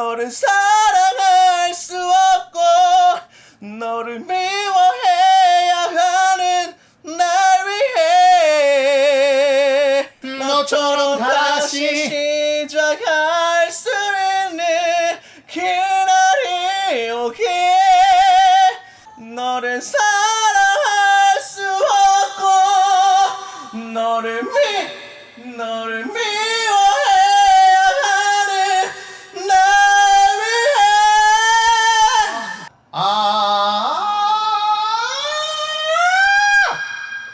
너를 사랑할 수 없고 너를 미워해야 하는 날 위해 너처럼 다시 시작할 수 있는 그날이 오기에 너를 사랑할 수 없고 너를 미워해야 하는 날 위해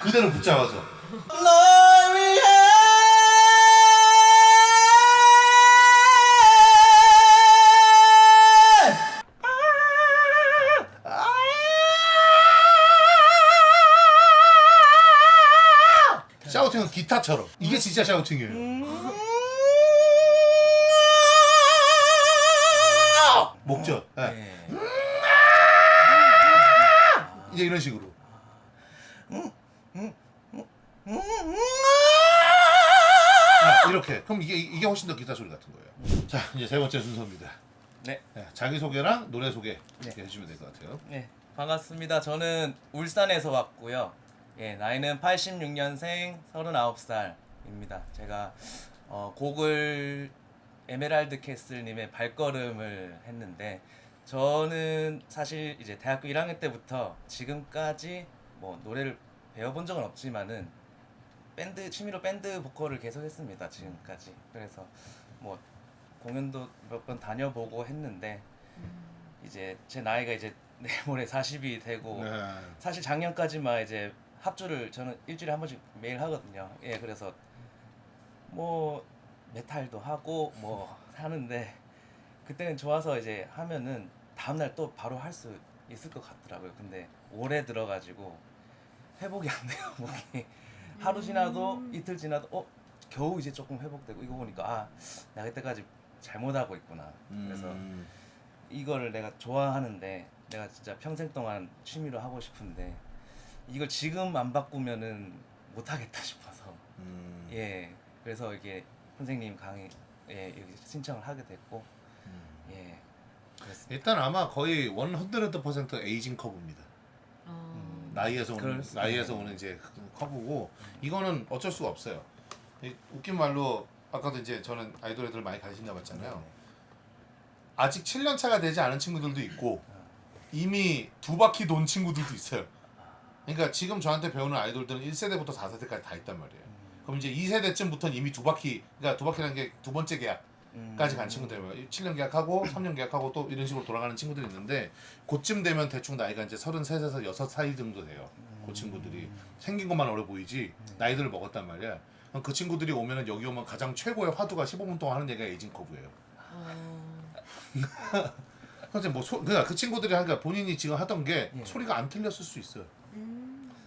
그대로 붙잡아서 널 위해 샤우팅은 기타처럼 이게 진짜 샤우팅이에요. 목젖 네. 이제 이런 식으로 이렇게 그럼 이게 훨씬 더 기타 소리 같은 거예요. 자 이제 세 번째 순서입니다. 네. 자기소개랑 노래 소개 이렇게 해주시면 될 것 같아요. 네, 반갑습니다. 저는 울산에서 왔고요. 예, 나이는 86년생 39살입니다. 제가 곡을 에메랄드 캐슬님의 발걸음을 했는데 저는 사실 이제 대학교 1학년 때부터 지금까지 뭐 노래를 배워본 적은 없지만은 취미로 밴드 보컬을 계속 했습니다. 지금까지. 그래서 뭐 공연도 몇 번 다녀보고 했는데 이제 제 나이가 이제 내모레 40이 되고 사실 작년까지만 이제 합주를 저는 일주일에 한 번씩 매일 하거든요. 예, 그래서 뭐 메탈도 하고 뭐 하는데 그때는 좋아서 이제 하면은 다음날 또 바로 할 수 있을 것 같더라고요. 근데 올해 들어가지고 회복이 안 돼요. 목이 하루 지나도 이틀 지나도 겨우 이제 조금 회복되고 이거 보니까 내가 그때까지 잘못하고 있구나. 그래서 이거를 내가 좋아하는데 내가 진짜 평생 동안 취미로 하고 싶은데 이걸 지금 안 바꾸면은 못 하겠다 싶어서 예, 그래서 이게 선생님 강의 여기 신청을 하게 됐고 예, 그렇습니다. 일단 아마 거의 100% 에이징 커브입니다. 나이에서 오는 이제 커브고 이거는 어쩔 수가 없어요. 웃긴 말로 아까도 이제 저는 아이돌 애들 많이 가르친다고 했잖아요. 아직 7년 차가 되지 않은 친구들도 있고 이미 2바퀴 돈 친구들도 있어요. 그러니까 지금 저한테 배우는 아이돌들은 1세대부터 4세대까지 다 있단 말이에요. 그럼 이제 2세대쯤부터는 이미 2바퀴, 그러니까 2바퀴라는 게 두 번째 계약까지 간 친구들이에요. 7년 계약하고 3년 계약하고 또 이런 식으로 돌아가는 친구들이 있는데 그쯤 되면 대충 나이가 이제 33에서 6 사이 정도 돼요. 그 친구들이 생긴 것만 어려 보이지 나이들을 먹었단 말이야. 그럼 그 친구들이 오면은 여기 오면 가장 최고의 화두가 15분 동안 하는 얘기가 에이징 커브예요. 그래서 뭐 그러니까 그 친구들이 하니까 본인이 지금 하던 게 소리가 안 틀렸을 수 있어요.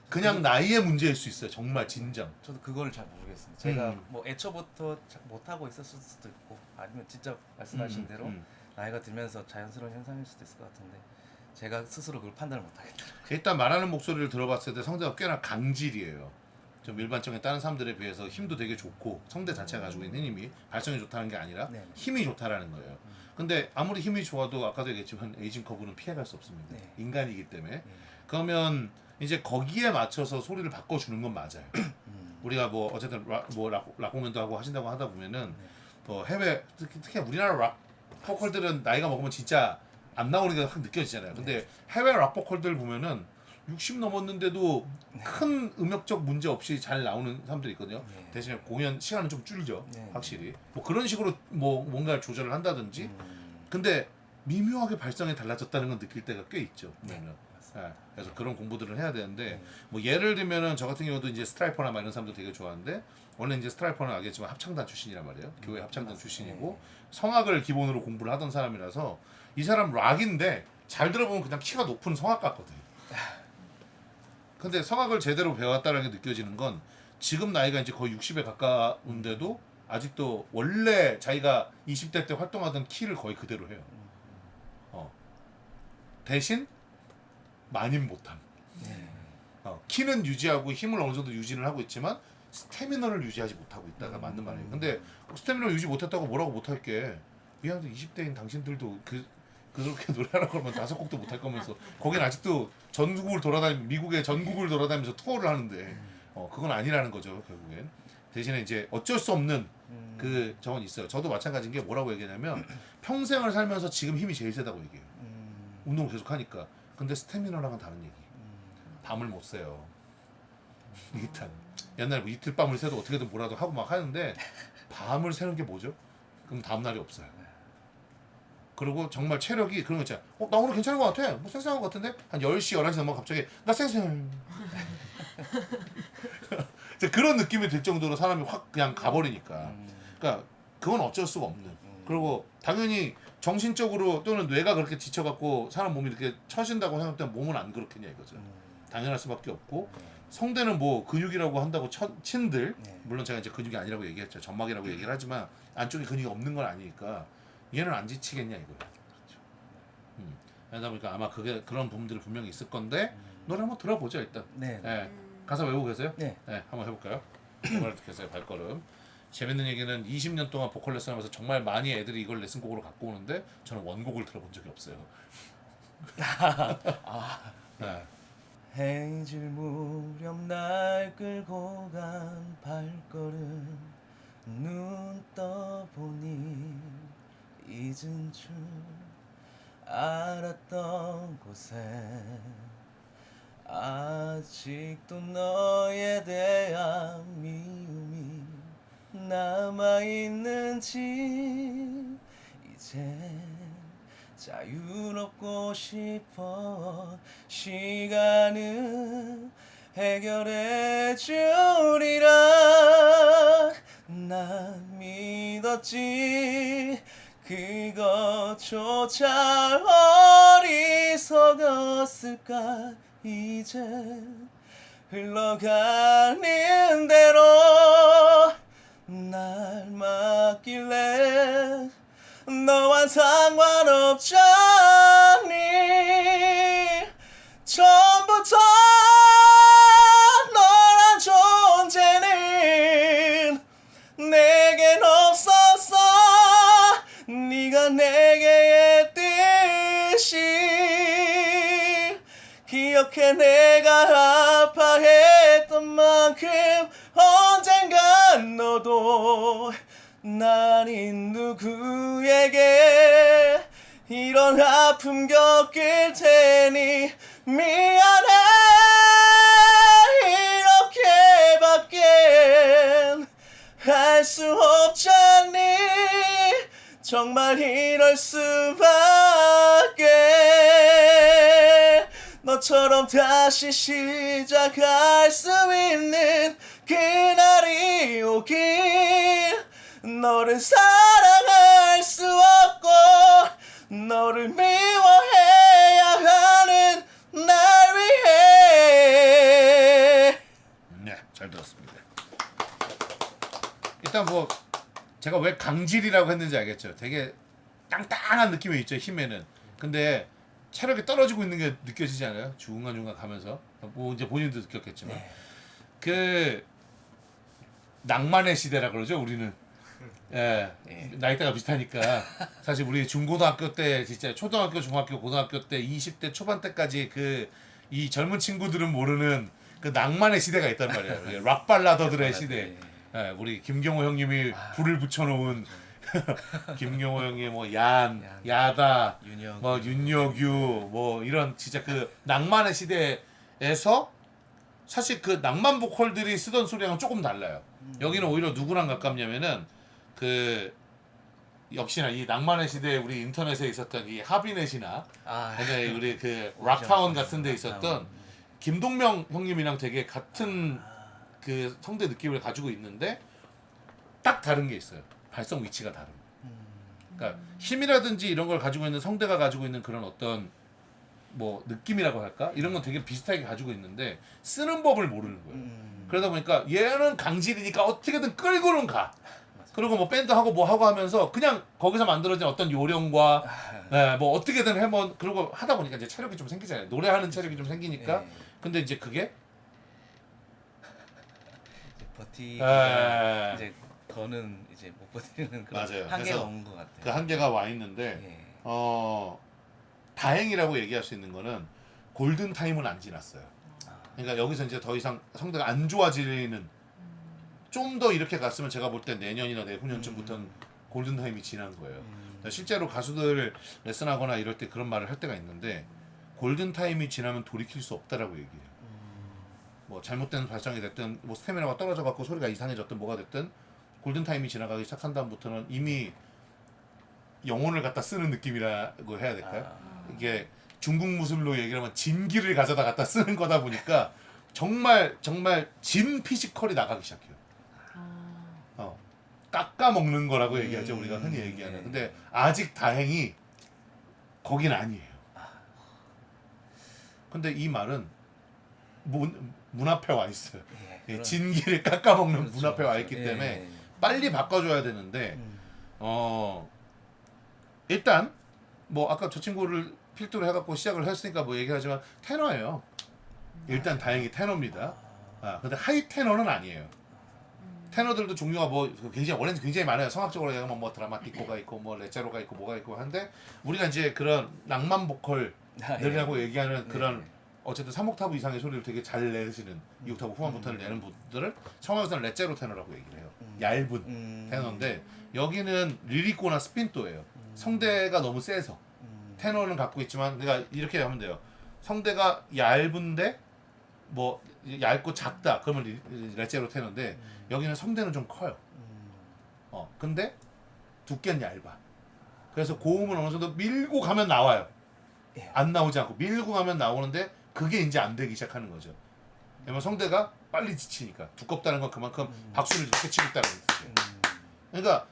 그냥 나이의 문제일 수 있어요. 정말 진정. 저도 그거를 잘 모르겠습니다. 제가 뭐 애초부터 못하고 있었을 수도 있고 아니면 진짜 말씀하신 대로 나이가 들면서 자연스러운 현상일 수도 있을 것 같은데 제가 스스로 그걸 판단을 못하겠더라고요. 일단 말하는 목소리를 들어봤을 때 성대가 꽤나 강질이에요. 좀 일반적인 다른 사람들에 비해서 힘도 되게 좋고 성대 자체가 가지고 있는 힘이 발성이 좋다는 게 아니라 힘이 좋다라는 거예요. 근데 아무리 힘이 좋아도 아까도 얘기했지만 에이징 커브는 피해갈 수 없습니다. 인간이기 때문에. 그러면 이제 거기에 맞춰서 소리를 바꿔주는 건 맞아요. 우리가 뭐 어쨌든 락 공연도 하고 하신다고 하다 보면은 뭐 해외 특히 우리나라 락 보컬들은 나이가 먹으면 진짜 안 나오는 게 확 느껴지잖아요. 근데 해외 락 보컬들 보면은 60 넘었는데도 큰 음역적 문제 없이 잘 나오는 사람들이 있거든요. 대신에 공연 시간은 좀 줄죠. 확실히. 뭐 그런 식으로 뭐 뭔가 조절을 한다든지. 근데 미묘하게 발성이 달라졌다는 건 느낄 때가 꽤 있죠. 보면은. 그래서 그런 공부들을 해야 되는데 뭐 예를 들면은 저 같은 경우도 이제 스트라이퍼나 이런 사람들 되게 좋아하는데 원래 이제 스트라이퍼는 알겠지만 합창단 출신이란 말이에요. 교회 합창단 출신이고 성악을 기본으로 공부를 하던 사람이라서 이 사람 락인데 잘 들어보면 그냥 키가 높은 성악 같거든. 근데 성악을 제대로 배웠다는 게 느껴지는 건 지금 나이가 이제 거의 60에 가까운데도 아직도 원래 자기가 20대 때 활동하던 키를 거의 그대로 해요. 대신 많이는 못함. 키는 유지하고 힘을 어느 정도 유지를 하고 있지만 스태미너를 유지하지 못하고 있다가 맞는 말이에요. 근데 스태미너 유지 못했다고 뭐라고 못할게. 미안한데 20대인 당신들도 그렇게 노래하라고 그러면 5곡도 못 할 거면서 거긴 아직도 미국의 전국을 돌아다니면서 투어를 하는데 그건 아니라는 거죠 결국엔. 대신에 이제 어쩔 수 없는 그 저건 있어요. 저도 마찬가지인 게 뭐라고 얘기하냐면 평생을 살면서 지금 힘이 제일 세다고 얘기해요. 운동을 계속 하니까. 근데 스태미너랑은 다른 얘기. 밤을 못 새요. 일단 옛날에 뭐 이틀 밤을 새도 어떻게든 뭐라도 하고 막 하는데 밤을 새는 게 뭐죠? 그럼 다음 날이 없어요. 그리고 정말 체력이 그런 거 있잖아. 나 오늘 괜찮은 것 같아. 뭐 쌩쌩한 것 같은데? 한 10시, 11시 넘어 갑자기 나 쌩쌩. 그런 느낌이 들 정도로 사람이 확 그냥 가버리니까. 그러니까 그건 어쩔 수가 없는. 그리고 당연히 정신적으로 또는 뇌가 그렇게 지쳐갖고 사람 몸이 이렇게 처진다고 생각하면 몸은 안 그렇겠냐 이거죠. 당연할 수밖에 없고 성대는 뭐 근육이라고 한다고 친들 물론 제가 이제 근육이 아니라고 얘기했죠. 점막이라고 얘기를 하지만 안쪽에 근육이 없는 건 아니니까 얘는 안 지치겠냐 이거예요. 그렇죠. 그러다 보니까 아마 그게 그런 부분들이 분명히 있을 건데 노래 한번 들어보죠 일단. 네. 네. 가사 외우고 계세요? 네. 네, 한번 해볼까요? 정말 듣겠어요 발걸음. 재밌는 얘기는 20년 동안 보컬 레슨하면서 정말 많이 애들이 이걸 레슨곡으로 갖고 오는데 저는 원곡을 들어본 적이 없어요. 네. 해질 무렵 날 끌고 간 발걸음 눈 떠보니 잊은 줄 알았던 곳에 아직도 너에 대한 미움이 남아있는지 이제 자유롭고 싶어 시간은 해결해 주리라 난 믿었지 그것조차 어리석었을까 이제 흘러가는 대로 날 맡길래 너와 상관없잖니 처음부터 너란 존재는 내겐 없었어 네가 내게 했듯이 기억해 내가 아파했던 만큼 언젠간 너도 나는 누구에게 이런 아픔 겪을 테니 미안해 이렇게밖엔 할 수 없잖니 정말 이럴 수밖에 너처럼 다시 시작할 수 있는 그날이 오길 너를 사랑할 수 없고 너를 미워해야 하는 날 위해. 네, 잘 들었습니다. 일단 뭐 제가 왜 강질이라고 했는지 알겠죠. 되게 땅땅한 느낌이 있죠 힘에는. 근데 체력이 떨어지고 있는 게 느껴지지 않아요? 중간중간 가면서 뭐 이제 본인도 느꼈겠지만 그 낭만의 시대라 그러죠 우리는. 예, 나이대가 비슷하니까 사실 우리 중고등학교 때 진짜 초등학교, 중학교, 고등학교 때 20대 초반 때까지 그 이 젊은 친구들은 모르는 그 낭만의 시대가 있단 말이에요. 락 발라더들의 시대. 예, 우리 김경호 형님이 불을 붙여놓은 김경호 형의 뭐 야다, 뭐 윤여규, 뭐 이런 진짜 그 낭만의 시대에서 사실 그 낭만 보컬들이 쓰던 소리랑은 조금 달라요. 여기는 오히려 누구랑 가깝냐면은 그 역시나 이 낭만의 시대에 우리 인터넷에 있었던 이 하비넷이나 근데 우리 그 락타운 같은 데 있었던 김동명 형님이랑 되게 같은 그 성대 느낌을 가지고 있는데 딱 다른 게 있어요. 발성 위치가 다른. 그러니까 힘이라든지 이런 걸 가지고 있는 성대가 가지고 있는 그런 어떤 뭐 느낌이라고 할까? 이런 건 되게 비슷하게 가지고 있는데 쓰는 법을 모르는 거예요. 그러다 보니까 얘는 강질이니까 어떻게든 끌고는 가. 그리고 뭐 밴드 하고 뭐 하고 하면서 그냥 거기서 만들어진 어떤 요령과 뭐 어떻게든 해본 그리고 하다 보니까 이제 체력이 좀 생기잖아요. 노래하는 체력이 좀 생기니까. 근데 이제 그게 버티기가 이제 더는 이제 못 버티는 그런 맞아요. 한계가 그래서 온 것 같아요. 그 한계가 와 있는데 예. 다행이라고 얘기할 수 있는 거는 골든 타임은 안 지났어요. 그러니까 여기서 이제 더 이상 성대가 안 좋아지는 좀 더 이렇게 갔으면 제가 볼 때 내년이나 내후년쯤부터는 골든 타임이 지난 거예요. 실제로 가수들 레슨하거나 이럴 때 그런 말을 할 때가 있는데 골든 타임이 지나면 돌이킬 수 없다라고 얘기해요. 뭐 잘못된 발성이 됐든 뭐 스태미나가 떨어져 갖고 소리가 이상해졌든 뭐가 됐든 골든 타임이 지나가기 시작한 다음부터는 이미 영혼을 갖다 쓰는 느낌이라고 해야 될까요? 이게 중국 무술로 얘기하면 진기를 가져다 갖다 쓰는 거다 보니까 정말 진 피지컬이 나가기 시작해요. 깎아 먹는 거라고 얘기하죠, 우리가 흔히 얘기하는. 근데 아직 다행히 거긴 아니에요. 근데 이 말은 문 앞에 와 있어요. 그런- 진기를 깎아 먹는 그렇죠, 문 앞에 와 그렇죠. 있기 예, 때문에 예. 빨리 바꿔줘야 되는데 일단 뭐 아까 저 친구를 필두로 해갖고 시작을 했으니까 뭐 얘기하지만 테너예요. 일단 다행히 테너입니다. 근데 하이 테너는 아니에요. 테너들도 종류가 뭐 굉장히 원래는 굉장히 많아요. 성악적으로 얘기하면 뭐 드라마티코가 있고 뭐 레제로가 있고 뭐가 있고 한데 우리가 이제 그런 낭만 보컬들이라고 얘기하는 그런 어쨌든 3옥타브 이상의 소리를 되게 잘 내시는 2옥타브 후반부터를 내는 분들을 성악에서는 레제로 테너라고 얘기를 해요. 얇은 테너인데 여기는 리리코나 스핀토예요. 성대가 너무 세서 테너는 갖고 있지만 내가 이렇게 하면 돼요. 성대가 얇은데 뭐 얇고 작다 그러면 레제로 테너인데 여기는 성대는 좀 커요. 근데 두께는 얇아. 그래서 고음은 어느 정도 밀고 가면 나와요. 안 나오지 않고 밀고 가면 나오는데 그게 이제 안 되기 시작하는 거죠. 왜냐면 성대가 빨리 지치니까 두껍다는 건 그만큼 박수를 이렇게 치고 있다는 뜻이에요. 그러니까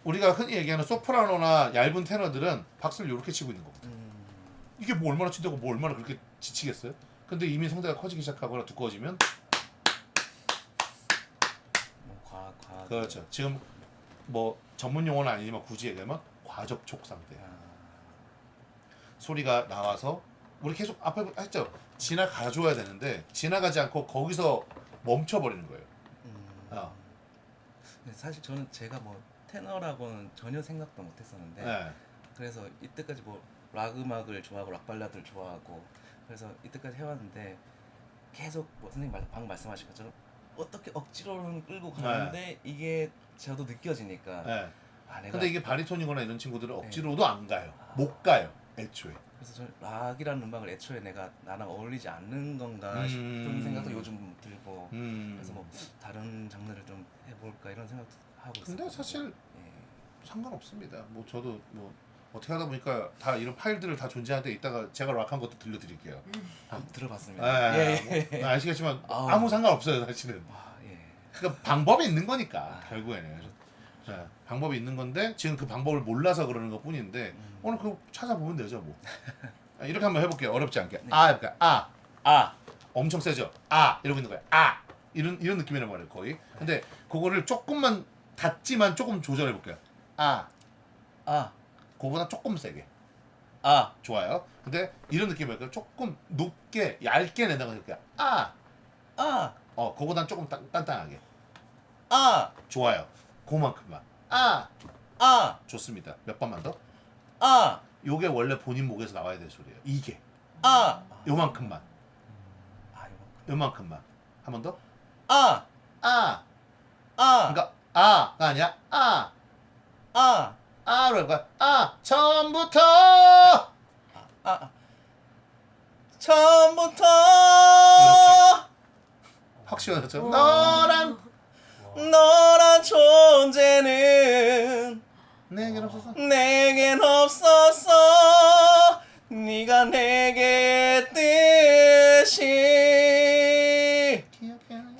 우리가 흔히 얘기하는 소프라노나 얇은 테너들은 박수를 이렇게 치고 있는 거거든. 이게 뭐 얼마나 친다고 뭐 얼마나 그렇게 지치겠어요? 근데 이미 성대가 커지기 시작하거나 두꺼워지면 그렇죠. 지금 뭐 전문 용어는 아니지만 굳이 얘기하면 과접촉 상태. 소리가 나와서 우리 계속 앞에 했죠. 지나가줘야 되는데 지나가지 않고 거기서 멈춰버리는 거예요. 사실 저는 제가 뭐 테너라고는 전혀 생각도 못했었는데 네. 그래서 이때까지 뭐 락 음악을 좋아하고 락 발라드를 좋아하고 그래서 이때까지 해왔는데 계속 뭐 선생님 방금 말씀하신 것처럼 어떻게 억지로는 끌고 가는데 이게 저도 느껴지니까 네. 내가 근데 이게 바리톤이거나 이런 친구들은 억지로도 안 가요. 못 가요. 애초에. 그래서 저는 락이라는 음악을 애초에 내가 나랑 어울리지 않는 건가 싶은 생각도 요즘 들고 그래서 뭐 다른 장르를 좀 해볼까 이런 생각도 하고 있어요. 근데 사실 상관없습니다. 뭐 저도 뭐 어떻게 하다 보니까 다 이런 파일들을 다 존재하는데 이따가 제가 락한 것도 들려드릴게요. 들어봤습니다. 뭐 아시겠지만 아무 상관없어요 사실은. 그러니까 방법이 있는 거니까 결국에는. 방법이 있는 건데 지금 그 방법을 몰라서 그러는 것 뿐인데 오늘 그거 찾아보면 되죠 뭐. 이렇게 한번 해볼게요. 어렵지 않게. 그러니까 엄청 세죠. 이러고 있는 거야. 이런 느낌이란 말이에요 거의. 근데 그거를 조금만 닿지만 조금 조절해 볼게요. 그거보다 조금 세게. 좋아요. 근데 이런 느낌이랄까요? 조금 높게 얇게 낸다고 할게요. 그거보다 조금 단단하게. 좋아요. 그만큼만. 좋습니다. 몇 번만 더. 요게 원래 본인 목에서 나와야 될 소리예요. 이게. 요만큼만. 요만큼만. 한 번 더. 그러니까 가 아니야. 로 할 거야. 처음부터. 처음부터 이렇게. 확 시원하죠. 너란 존재는 내겐 없어서. 내겐 없었어. 네가 내게 뜻이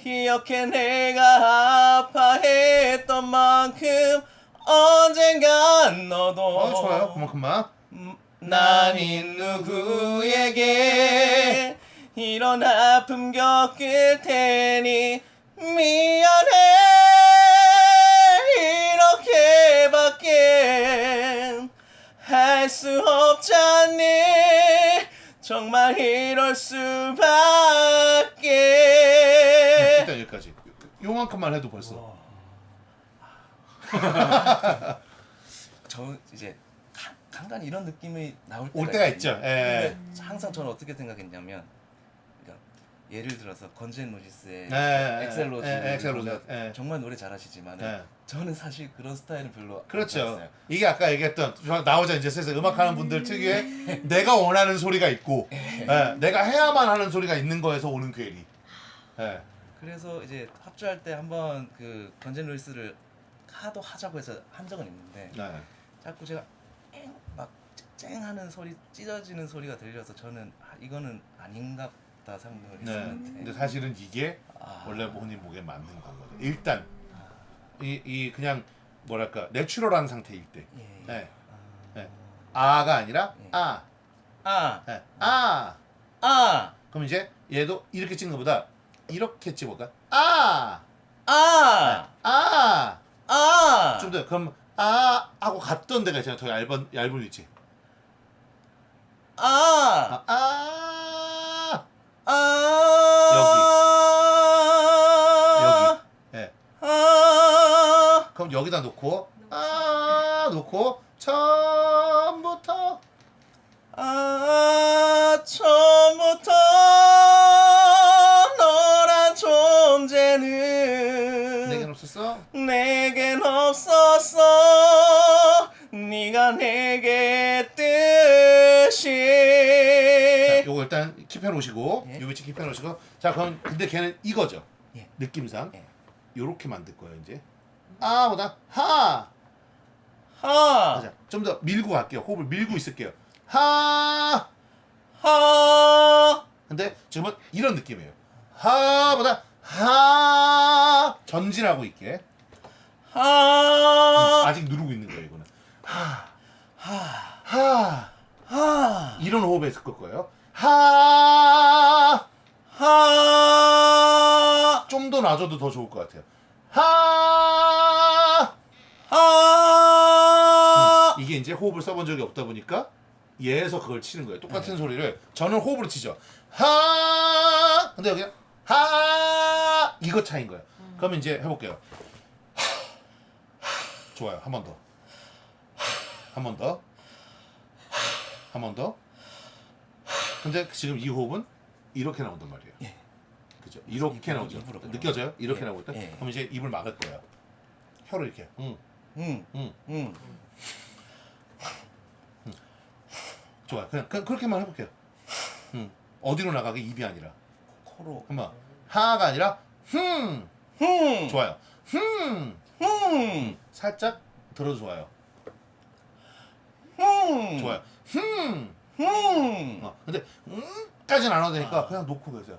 기억해 내가 아파했던 만큼 언젠간 너도 좋아요. 그만큼만. 난 이 누구에게 이런 아픔 겪을 테니 미안해 이렇게밖에 할 수 없잖니 정말 이럴 수밖에 일단 여기까지. 요만큼만 해도 벌써. 저 이제 간간히 이런 느낌이 나올 올 때가 때가 있거든요. 있죠. 예. 근데 항상 저는 어떻게 생각했냐면, 그러니까 예를 들어서 건젠 로지스의 예, 엑셀 로즈, 엑셀 로즈. 예. 정말 노래 잘하시지만 예. 저는 사실 그런 스타일은 별로 안 그렇죠. 좋아했어요. 이게 아까 얘기했던 나오자 이제 슬슬 음악하는 분들 특유의 내가 원하는 소리가 있고 예, 내가 해야만 하는 소리가 있는 거에서 오는 괴리. 예. 그래서 이제 합주할 때 한번 그 건젠 로지스를 하자고 해서 한 적은 있는데 네. 자꾸 제가 막 쨍하는 소리, 찢어지는 소리가 들려서 저는 이거는 아닌가 보다 생각을 네. 했었는데 근데 사실은 이게 원래 본인 목에 맞는 건 거죠. 일단 이 그냥 뭐랄까 내추럴한 상태일 때. 예. 네. 네. 아가 아니라 예. 아. 아, 네. 아. 아, 그럼 이제 얘도 이렇게 찍는 것보다 이렇게 찍어볼까? 아. 아, 아. 아, 좀 더 그럼 아 하고 갔던 데가 있잖아요. 더 얇은 위치. 아, 아. 아, 여기. 예. 아, 그럼 여기다 놓고 놓고 처음부터 처음부터 너란 존재는 내겐 없었어? 내겐 없었어. 네가 내게 뜻이. 자, 요거 일단 킵해 놓으시고 예. 요 위치 킵해 놓으시고 자 그럼 근데 걔는 이거죠. 예. 느낌상 예. 요렇게 만들 거예요 이제 아보다 하 하, 자, 좀 더 밀고 갈게요. 호흡을 밀고 있을게요. 하 하, 근데 지금은 이런 느낌이에요. 하보다 하 전진하고 있게 하, 아직 누르고 있는 거예요 이거는 하, 하 하, 이런 호흡에 있을 거예요. 하 하, 좀 더 놔줘도 더 좋을 것 같아요. 하 하. 이게 이제 호흡을 써본 적이 없다 보니까 얘에서 그걸 치는 거예요. 똑같은 소리를 저는 호흡으로 치죠. 하 근데 여기 하 이거 차인 거예요. 그러면 이제 해볼게요. 좋아요. 한 번 더. 한 번 더. 한 번 더. 근데 지금 이 호흡은 이렇게 나온단 말이에요. 예. 그죠? 이렇게 나오죠. 입으로 느껴져요? 이렇게 예. 나올 때? 예. 그럼 이제 입을 막을 거예요. 혀를 이렇게. 응, 응. 좋아요. 그냥 그렇게만 해볼게요. 어디로 나가게 입이 아니라. 코로. 한번 하가 아니라 좋아요. 살짝 들어도 좋아요. 좋아요. 근데 까지는 안 와도 되니까 그냥 놓고 계세요.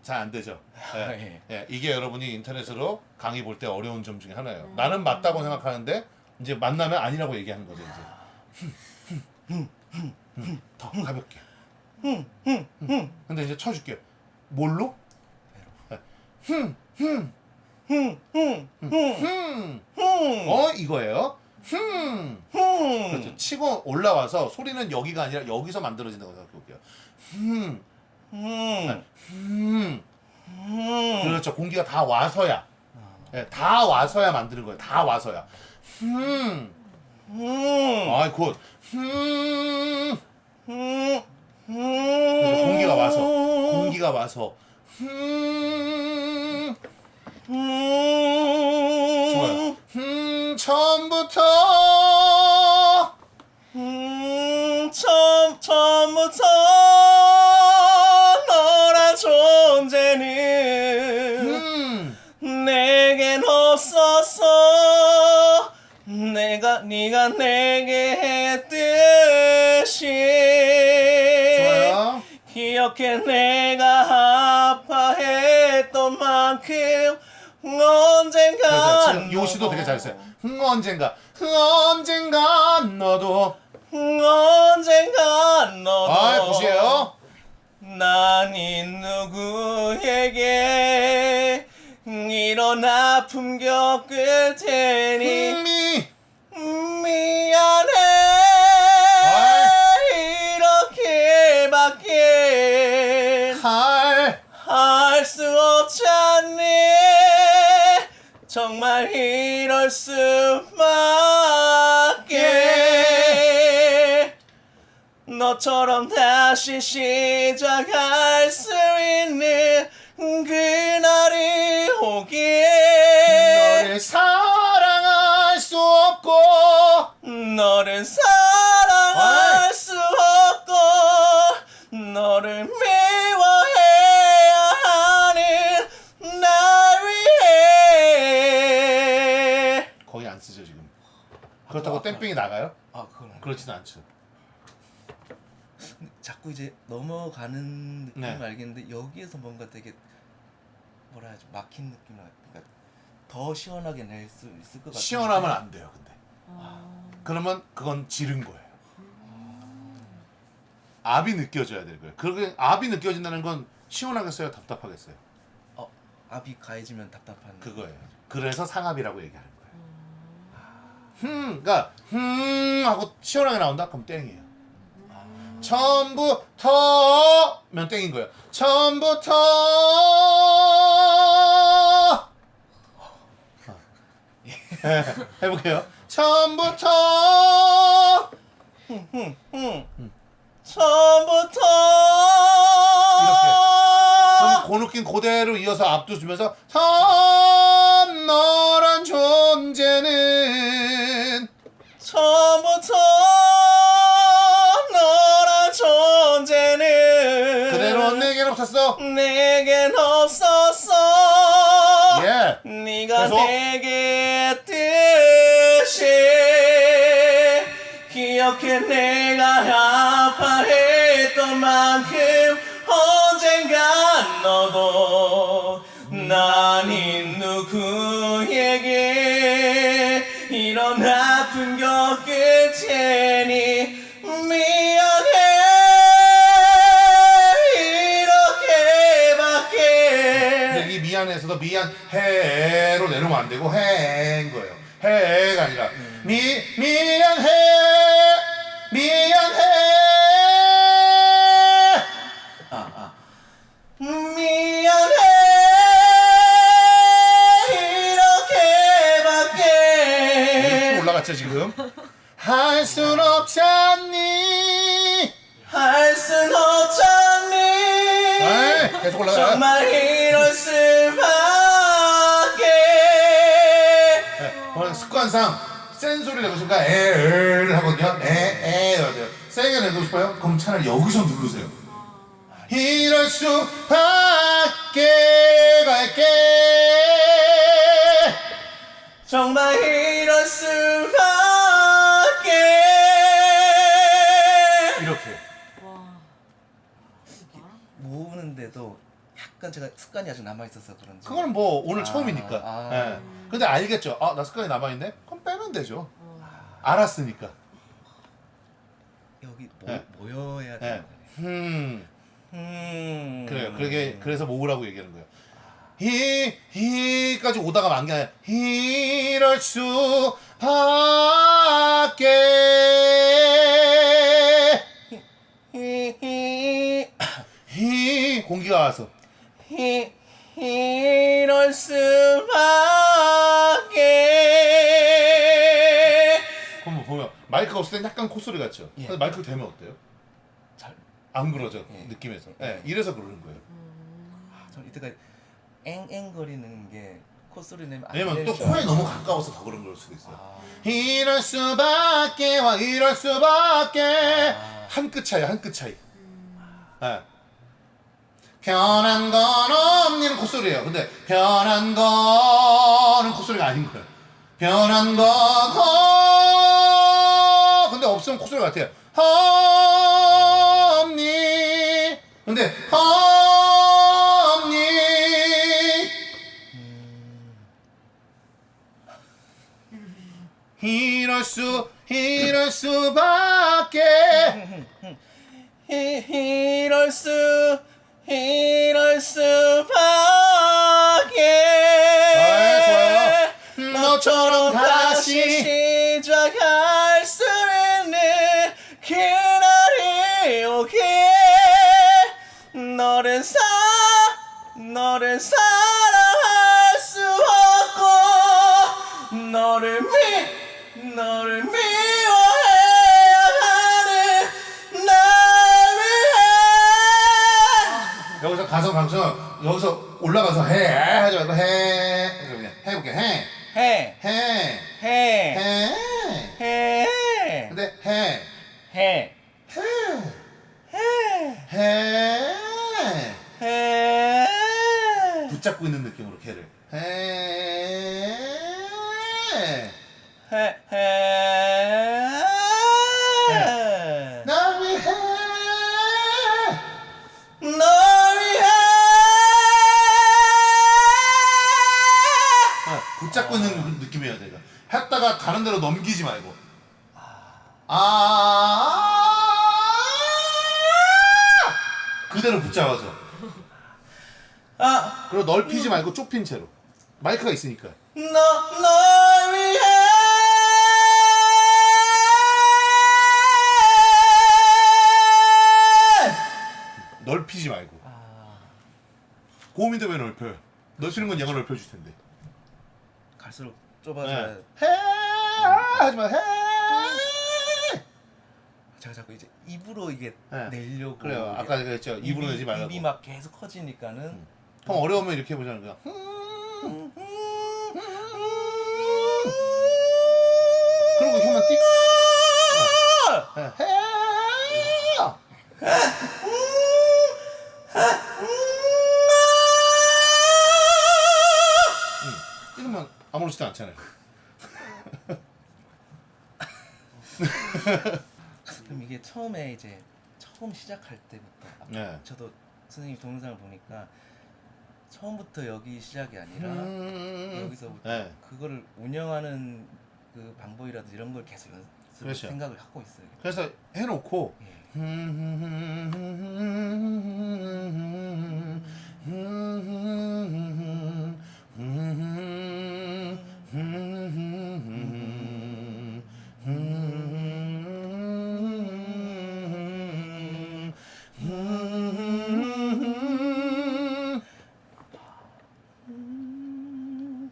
잘 안 되죠. 예. 예, 이게 여러분이 인터넷으로 강의 볼 때 어려운 점 중에 하나예요. 나는 맞다고 생각하는데 이제 만나면 아니라고 얘기하는 거죠 이제. 더 가볍게. 근데 이제 쳐줄게요. 뭘로? 이거예요. 그렇죠. 치고 올라와서 소리는 여기가 아니라 여기서 만들어진다고 생각해볼게요. 그렇죠. 공기가 다 와서야. 네, 다 와서야 만드는 거예요. 다 와서야. 아이 굿. 그렇죠. 공기가 와서. 좋아요. 처음부터. 처음부터 너란 존재는 내겐 없었어. 네가 내게 했듯이. 좋아요. 기억해 내가 아파했던 만큼 언젠가 그래서 지금 요 시도 되게 잘했어요. 언젠가 너도. 언젠가 너도 굿이에요. 난 이 누구에게 이런 아픔 겪을 테니 미안해. 이렇게밖에 할 수 없잖니. 정말 이럴 수밖에 너처럼 다시 시작할 수 있는 그날이 오기에 너를 사랑할 수 없고 너를 사랑할 수 없고 너를 미워해야 하는 날 위해 거의 안 쓰죠 지금. 그렇다고 땜빵이 나가요? 아 그건 그렇지는 않죠. 자꾸 이제 넘어가는 느낌을 네. 알겠는데 여기에서 뭔가 되게 뭐라 하죠 막힌 느낌 그러니까 더 시원하게 낼 수 있을 것 같아요. 시원하면 안 돼요 근데. 그러면 그건 지른 거예요. 압이 느껴져야 될 거예요. 그렇게 압이 느껴진다는 건 시원하겠어요, 답답하겠어요. 압이 가해지면 답답한 그거예요. 그래서 상압이라고 얘기하는 거예요. 그러니까 하고 시원하게 나온다? 그럼 땡이에요. 처음부터면 땡인 거예요. 처음부터 해볼게요. 처음부터 처음부터 이렇게. 그럼 그 느낌 그대로 이어서 압도 주면서 참 너란 존재는 처음부터 너란 존재는 그대로 내겐 없었어. 내겐 없었어. 예. 네가 계속. 내게 뜻이 기억해 내가 아파했던 만큼 언젠간 너도 나는 누구에게 이런 아픈 겪을 테니 미안해 이렇게밖에 근데 이 미안해서도 미안해로 내려오면 안 되고 해인 거예요. 해가 아니라 미안해 미안해 미안해 이렇게밖에 올라갔죠 지금. 할 순 없잖니. 할 순 없잖니 에이, 계속 올라가. 정말 이럴 수밖에 오늘 습관상 센 소리를 내고 싶으니까 에를 하거든요. 에에 해야 돼요. 세게 내고 싶어요? 그럼 차라리 여기서 누르세요. 이럴 수밖에 갈게. 정말 이럴 수밖에 이렇게. 모으는데도 약간 제가 습관이 아직 남아있어서 그런지 그거는 뭐 오늘 처음이니까. 아. 예. 근데 알겠죠. 아, 나 습관이 남아있네? 그럼 빼면 되죠. 알았으니까. 여기 네. 모여야 예. 되는 거네. 그래요. 그래서 모으라고 얘기하는 거예요. 히까지 오다가 만 게 아니라 이럴 수밖에. 히 공기가 와서. 이럴 수밖에 그럼 보면 마이크가 없을 땐 약간 콧소리 같죠. 예. 근데 마이크 되면 어때요? 잘 안 그러죠. 예. 느낌에서. 예. 이래서 그러는 거예요. 전 이때까지 앵앵거리는 게 콧소리 내면 안 왜냐면 또 되죠. 코에 너무 가까워서 더 그런 걸 수도 있어요. 아. 이럴 수밖에 와 이럴 수밖에. 한 끗 차이 한 끗 차이. 예. 변한 건 없는 콧소리예요. 근데 변한 거는 콧소리가 아닌 거예요. 변한 건 근데 없으면 콧소리 같아요. 없니? 근데 없니? 이럴 수밖에. 이럴 수밖에 좋아요. 너처럼 다시 시작할 수 있는 그날이 오기에 너를 사랑할 수 없고 너를 가성 여기서 올라가서 해 하지 말고 해 그냥 해볼게 해. 해 해. 해. 근데 해 해. 해 해. 붙잡고 있는 느낌으로 개를 해 해. 해. 날 위해 널 위해. 붙잡고 있는 느낌이어야 돼. 했다가 가는 대로 넘기지 말고. 그대로 붙잡아서. 그리고 넓히지 말고 좁힌 채로. 마이크가 있으니까. 널 위해. 넓히지 말고. 고음인데 왜 넓혀요? 넓히는 건 얘가 넓혀줄 텐데. 갈수록 좁아져야. 해 하지마 해. 제가 자꾸 이제 입으로 이게 네. 내려고. 그래요. 아까 그랬죠. 입으로 내지 말라고. 입이 막 계속 커지니까는. 형 어려우면 이렇게 해보자는 거야. 그리고 혀만 띡. 해. 이러면 아무렇지도 않잖아요. 그럼 이게 처음에 이제 처음 시작할 때부터 네. 저도 선생님 동영상을 보니까 처음부터 여기 시작이 아니라 여기서부터 네. 그거를 운영하는 그 방법이라든지 이런 걸 계속 연습 그렇죠. 생각을 하고 있어요. 그래서 해놓고 예.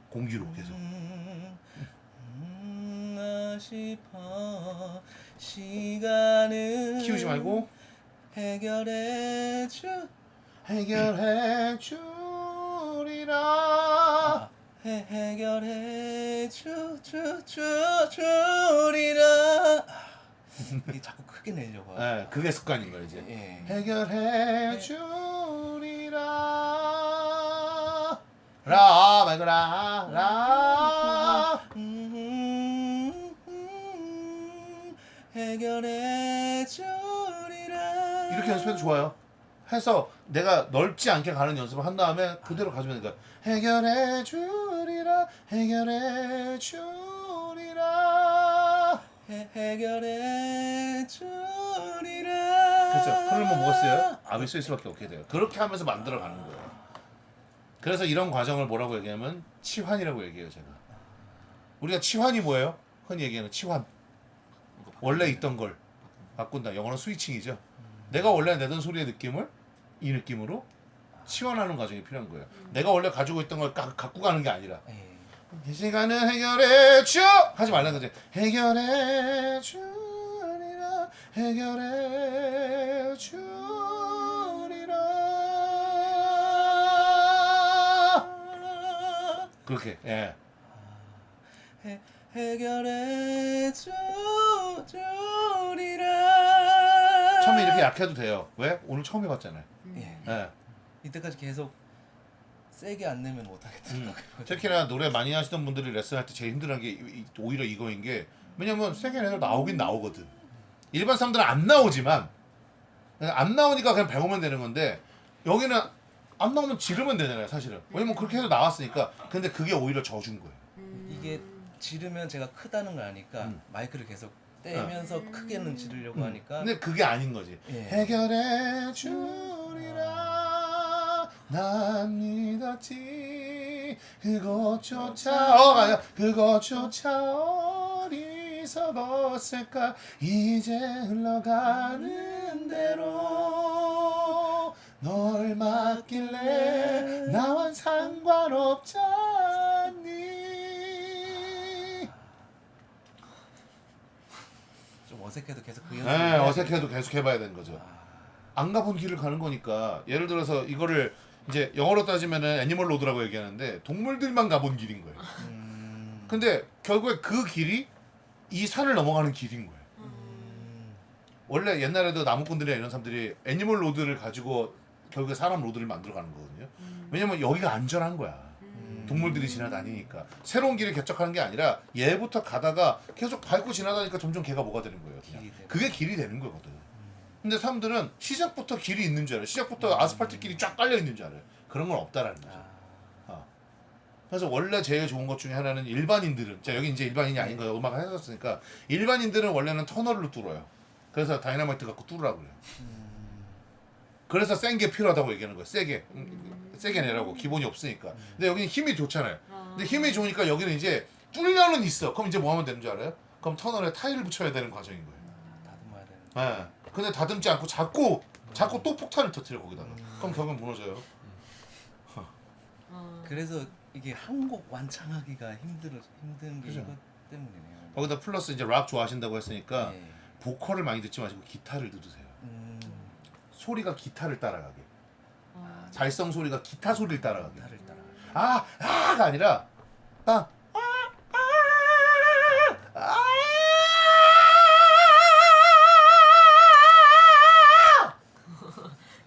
공기로 계속. 싶어 시간은 키우지 말고 해결해 해결해 주리라. 해결해 주리라. 이게 자꾸 크게 내려고. 네, 그게 습관인 거예요 이제. 예. 해결해 주리라. 라 말고 라. 해결해 주리라. 이렇게 연습해도 좋아요. 해서 내가 넓지 않게 가는 연습을 한 다음에 그대로 가주면 되니까 해결해 주리라 해결해 주리라. 해결해 주리라. 그렇죠. 그러면 뭐가 쓰여요? 압이 쓸 수밖에 없게 돼요. 그렇게 하면서 만들어 가는 거예요. 그래서 이런 과정을 뭐라고 얘기하면 치환이라고 얘기해요 제가. 우리가 치환이 뭐예요? 흔히 얘기하는 치환. 원래 있던 걸 바꾼다. 영어로 스위칭이죠. 내가 원래 내던 소리의 느낌을 이 느낌으로 치환하는 과정이 필요한 거예요. 내가 원래 가지고 있던 걸 갖고 가는 게 아니라 이 시간은 해결해 줘 하지 말라는 거지. 해결해 주리라 해결해 주리라. 그렇게 예. 해결해 주리라. 처음에 이렇게 약해도 돼요. 왜? 오늘 처음 해봤잖아요. 예. 예. 이때까지 계속 세게 안 내면 못 하겠더라고요. 특히나 노래 많이 하시던 분들이 레슨할 때 제일 힘들한 게 오히려 이거인 게, 왜냐면 세게 내도 나오긴 나오거든. 일반 사람들은 안 나오지만 안 나오니까 그냥 배우면 되는 건데 여기는 안 나오면 지르면 되잖아요 사실은. 왜냐면 그렇게 해도 나왔으니까. 근데 그게 오히려 져준 거예요. 이게 지르면 제가 크다는 걸 아니까 마이크를 계속 떼면서 크게는 지르려고 하니까. 근데 그게 아닌 거지. 예. 해결해 주리라 난 믿었지 그것조차 아니야 그것조차 어리석었을까 이제 흘러가는 대로 널 맡길래 나와 상관없잖니. 좀 어색해도 계속 그 네, 연습을 해야 어색해도 계속 해봐야 되는 거죠. 안 가본 길을 가는 거니까 예를 들어서 이거를 이제 영어로 따지면은 애니멀 로드라고 얘기하는데 동물들만 가본 길인 거예요. 근데 결국에 그 길이 이 산을 넘어가는 길인 거예요. 원래 옛날에도 나무꾼들이나 이런 사람들이 애니멀 로드를 가지고 결국에 사람 로드를 만들어 가는 거거든요. 왜냐면 여기가 안전한 거야. 동물들이 지나다니니까. 새로운 길을 개척하는 게 아니라 얘부터 가다가 계속 밟고 지나다니까 점점 걔가 뭐가 되는 거예요. 그냥. 그게 길이 되는 거거든. 근데 사람들은 시작부터 길이 있는 줄 알아요. 시작부터 아스팔트 길이 쫙 깔려 있는 줄 알아요. 그런 건 없다라는 거죠. 그래서 원래 제일 좋은 것 중에 하나는 일반인들은, 자 여기 이제 일반인이 아닌 거예요. 음악을 해줬으니까 일반인들은 원래는 터널로 뚫어요. 그래서 다이너마이트 갖고 뚫으라고 그래요. 그래서 센 게 필요하다고 얘기하는 거예요. 세게 내라고. 기본이 없으니까. 근데 여기는 힘이 좋잖아요. 근데 힘이 좋으니까 여기는 이제 뚫려는 있어. 그럼 이제 뭐 하면 되는 줄 알아요? 그럼 터널에 타일을 붙여야 되는 과정인 거예요. 다듬어야 되는. 네. 근데 다듬지 않고 자꾸 또 폭탄을 터뜨려 거기다가. 그럼 결국엔 무너져요. 그래서 이게 한 곡 완창하기가 힘든 게 그죠. 이것 때문이네요. 거기다 플러스 이제 락 좋아하신다고 했으니까 네. 보컬을 많이 듣지 마시고 기타를 들으세요. 소리가 기타를 따라가게. 발성 소리가 기타 소리를 따라가게. 기타를 따라. 아가 아니라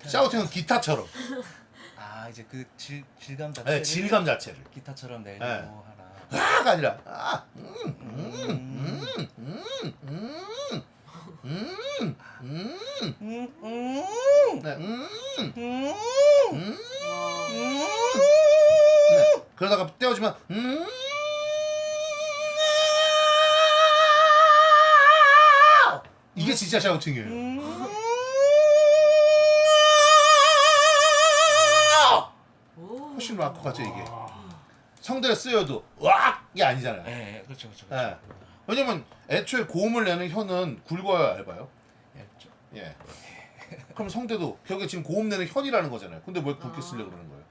샤우팅은 기타처럼. 이제 그 질감 자체. 네, 질감 자체를. 기타처럼 내려고 네. 하라. 가 아니라 네, 네. 그러다가 떼어주면 이게 진짜 샤우팅이에요. 훨씬 락커 같죠 이게. 성대에 쓰여도 왁이 아니잖아요. 네, 그렇죠, 그렇죠. 예. 왜냐면 애초에 고음을 내는 혀는 굵어야 얇아요. 얇죠. 예. 그럼 성대도 결국에 지금 고음 내는 혀이라는 거잖아요. 근데 왜 굵게 쓰려고 그러는 거예요?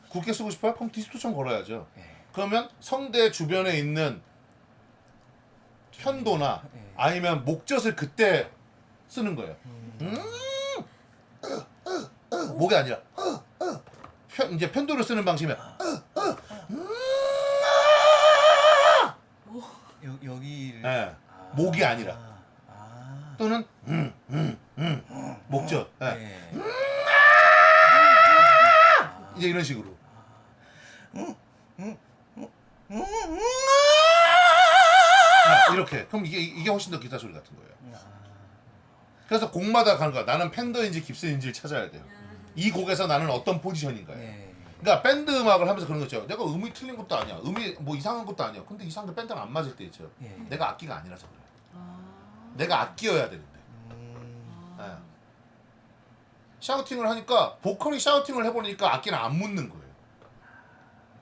굵게 쓰고 싶어요? 그럼 디스토션 걸어야죠. 그러면 성대 주변에 있는 편도나 아니면 목젖을 그때 쓰는 거예요. 목이 아니라 이제 편도를 쓰는 방식이면 여기를. 예. 목이 아니라 또는 목젖. 예. 네. 이제 이런 식으로. 이렇게. 그럼 이게 훨씬 더 기타 소리 같은 거예요. 그래서 곡마다 가는 거야. 나는 팬더인지 깁슨인지를 찾아야 돼요. 이 곡에서 나는 어떤 포지션인가요? 네. 그러니까 밴드 음악을 하면서 그런 거 있죠. 내가 음이 틀린 것도 아니야. 음이 뭐 이상한 것도 아니야. 근데 이상하게 밴드랑 안 맞을 때 있죠. 내가 악기가 아니라서 그래. 내가 악기여야 되는데. 네. 샤우팅을 하니까 보컬이 샤우팅을 해보니까 악기는 안 묻는 거예요.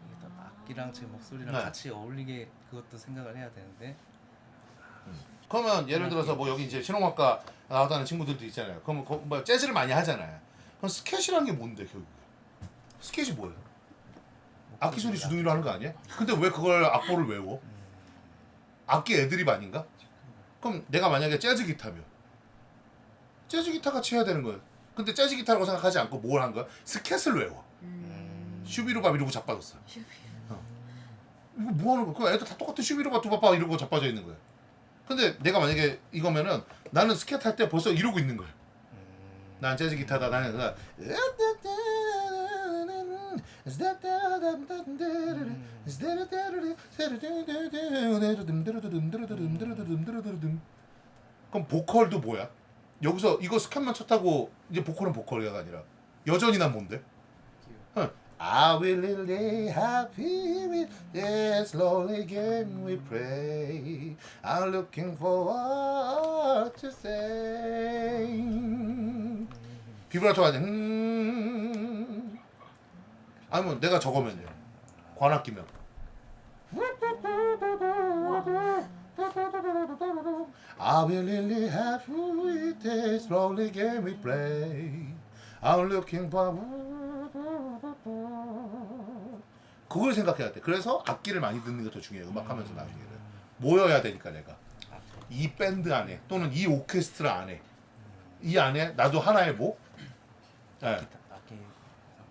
이게 또 악기랑 제 목소리랑 네. 같이 어울리게 그것도 생각을 해야 되는데. 그러면 예를 들어서 뭐 여기 이제 실용악과 나왔다는 친구들도 있잖아요. 그러면 뭐 재즈를 많이 하잖아요. 그럼 스캣이란 게 뭔데 결국에? 스캣이 뭐예요? 악기 소리 주둥이로 하는 거 아니야? 근데 왜 그걸 악보를 외워? 악기 애드립 아닌가? 그럼 내가 만약에 재즈 기타면 재즈 기타 같이 해야 되는 거예요. 근데 재즈 기타라고 생각하지 않고 뭘 한 거야? 스캣을 외워. 슈비루밥 이러고 자빠졌어. 이거 뭐 하는 거야? 그 애들 다 똑같은 슈비루밥 두바빠 이러고 자빠져 있는 거야. 근데 내가 만약에 이거면은 나는 스캣 할 때 벌써 이러고 있는 거야. 난 재즈 기타다. 나는 그럼 보컬도 뭐야? 여기서 이거 스캔만 쳤다고 이제 보컬은 보컬이가 아니라 여전히 난 뭔데? I will really happy with this lonely game we play. I'm looking forward to say. 비브라토가 아니야. 아니면 내가 저거면요. 관악기면. I will really happy with this lonely game we play. I'm looking forward. 그걸 생각해야 돼. 그래서 악기를 많이 듣는 게 더 중요해. 음악하면서 나중에는 모여야 되니까 내가 이 밴드 안에 또는 이 오케스트라 안에 이 안에 나도 하나의 뭐 네. 기타 악기.